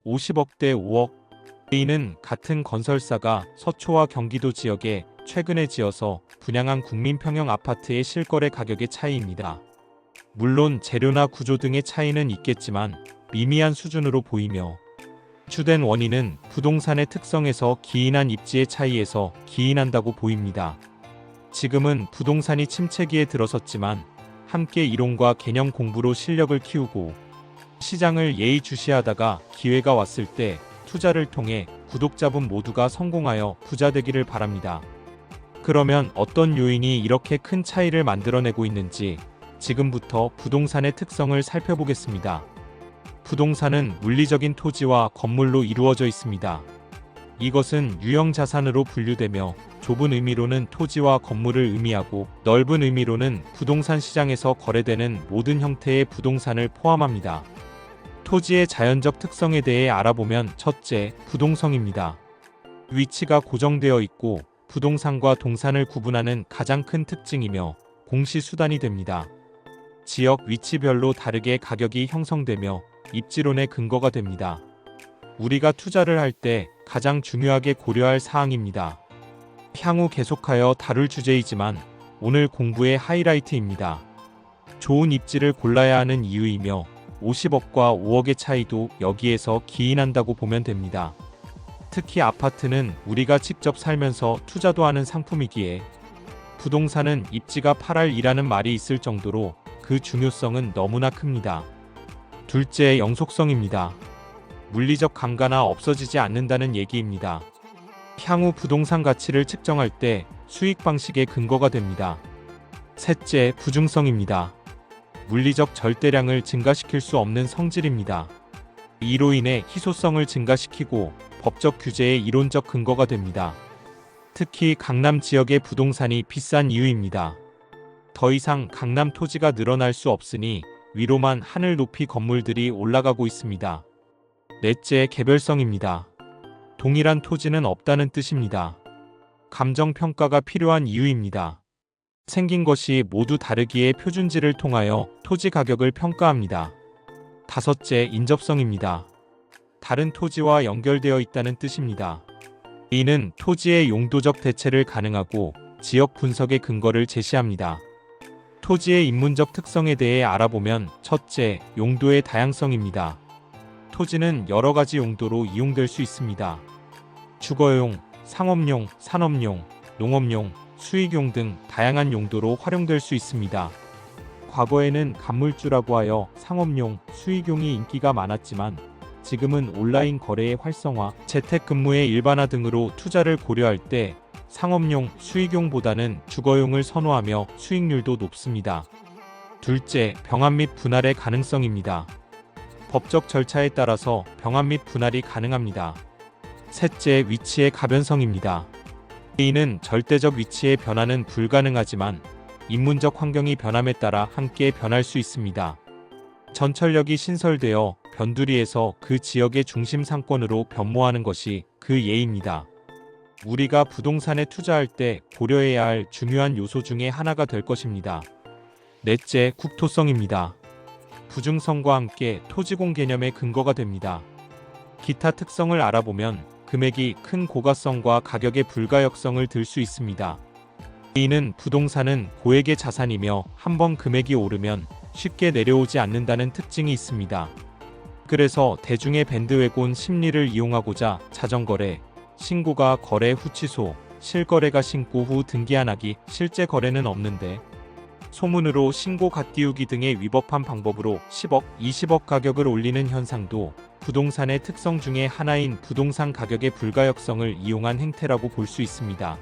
50억대 5억. A는 같은 건설사가 서초와 경기도 지역에 최근에 지어서 분양한 국민평형 아파트의 실거래 가격의 차이입니다. 물론 재료나 구조 등의 차이는 있겠지만 미미한 수준으로 보이며 주된 원인은 부동산의 특성에서 기인한 입지의 차이에서 기인한다고 보입니다. 지금은 부동산이 침체기에 들어섰지만 함께 이론과 개념 공부로 실력을 키우고 시장을 예의주시하다가 기회가 왔을 때 투자를 통해 구독자분 모두가 성공하여 부자 되기를 바랍니다. 그러면 어떤 요인이 이렇게 큰 차이를 만들어내고 있는지 지금부터 부동산의 특성을 살펴보겠습니다. 부동산은 물리적인 토지와 건물로 이루어져 있습니다. 이것은 유형 자산으로 분류되며 좁은 의미로는 토지와 건물을 의미하고 넓은 의미로는 부동산 시장에서 거래되는 모든 형태의 부동산을 포함합니다. 토지의 자연적 특성에 대해 알아보면 첫째, 부동성입니다. 위치가 고정되어 있고 부동산과 동산을 구분하는 가장 큰 특징이며 공시수단이 됩니다. 지역 위치별로 다르게 가격이 형성되며 입지론의 근거가 됩니다. 우리가 투자를 할 때 가장 중요하게 고려할 사항입니다. 향후 계속하여 다룰 주제이지만 오늘 공부의 하이라이트입니다. 좋은 입지를 골라야 하는 이유이며 50억과 5억의 차이도 여기에서 기인한다고 보면 됩니다. 특히 아파트는 우리가 직접 살면서 투자도 하는 상품이기에 부동산은 입지가 8할이라는 말이 있을 정도로 그 중요성은 너무나 큽니다. 둘째, 영속성입니다. 물리적 강가나 없어지지 않는다는 얘기입니다. 향후 부동산 가치를 측정할 때 수익 방식의 근거가 됩니다. 셋째, 부중성입니다. 물리적 절대량을 증가시킬 수 없는 성질입니다. 이로 인해 희소성을 증가시키고 법적 규제의 이론적 근거가 됩니다. 특히 강남 지역의 부동산이 비싼 이유입니다. 더 이상 강남 토지가 늘어날 수 없으니 위로만 하늘 높이 건물들이 올라가고 있습니다. 넷째, 개별성입니다. 동일한 토지는 없다는 뜻입니다. 감정평가가 필요한 이유입니다. 생긴 것이 모두 다르기에 표준지를 통하여 토지 가격을 평가합니다. 다섯째, 인접성입니다. 다른 토지와 연결되어 있다는 뜻입니다. 이는 토지의 용도적 대체를 가능하고 지역 분석의 근거를 제시합니다. 토지의 인문적 특성에 대해 알아보면 첫째, 용도의 다양성입니다. 토지는 여러 가지 용도로 이용될 수 있습니다. 주거용, 상업용, 산업용, 농업용, 수익용 등 다양한 용도로 활용될 수 있습니다. 과거에는 간물주라고 하여 상업용, 수익용이 인기가 많았지만 지금은 온라인 거래의 활성화, 재택근무의 일반화 등으로 투자를 고려할 때 상업용, 수익용보다는 주거용을 선호하며 수익률도 높습니다. 둘째, 병합 및 분할의 가능성입니다. 법적 절차에 따라서 병합 및 분할이 가능합니다. 셋째, 위치의 가변성입니다. A는 절대적 위치의 변화는 불가능하지만 인문적 환경이 변함에 따라 함께 변할 수 있습니다. 전철역이 신설되어 변두리에서 그 지역의 중심 상권으로 변모하는 것이 그 예입니다. 우리가 부동산에 투자할 때 고려해야 할 중요한 요소 중에 하나가 될 것입니다. 넷째, 국토성입니다. 부중성과 함께 토지공 개념의 근거가 됩니다. 기타 특성을 알아보면 금액이 큰 고가성과 가격의 불가역성을 들 수 있습니다. A는 부동산은 고액의 자산이며 한번 금액이 오르면 쉽게 내려오지 않는다는 특징이 있습니다. 그래서 대중의 밴드웨곤 심리를 이용하고자 자전거래, 신고가 거래 후 취소, 실거래가 신고 후 등기 안 하기, 실제 거래는 없는데 소문으로 신고 갓띄우기 등의 위법한 방법으로 10억, 20억 가격을 올리는 현상도 부동산의 특성 중의 하나인 부동산 가격의 불가역성을 이용한 행태라고 볼 수 있습니다.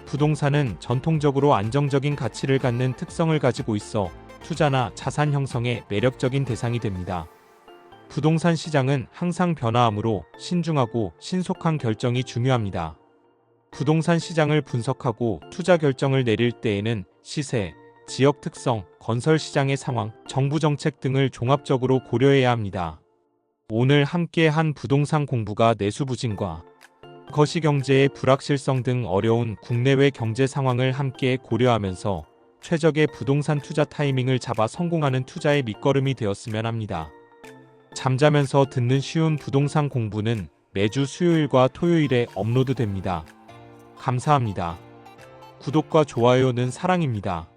부동산은 전통적으로 안정적인 가치를 갖는 특성을 가지고 있어 투자나 자산 형성의 매력적인 대상이 됩니다. 부동산 시장은 항상 변화하므로 신중하고 신속한 결정이 중요합니다. 부동산 시장을 분석하고 투자 결정을 내릴 때에는 시세, 지역 특성, 건설 시장의 상황, 정부 정책 등을 종합적으로 고려해야 합니다. 오늘 함께 한 부동산 공부가 내수부진과 거시경제의 불확실성 등 어려운 국내외 경제 상황을 함께 고려하면서 최적의 부동산 투자 타이밍을 잡아 성공하는 투자의 밑거름이 되었으면 합니다. 잠자면서 듣는 쉬운 부동산 공부는 매주 수요일과 토요일에 업로드됩니다. 감사합니다. 구독과 좋아요는 사랑입니다.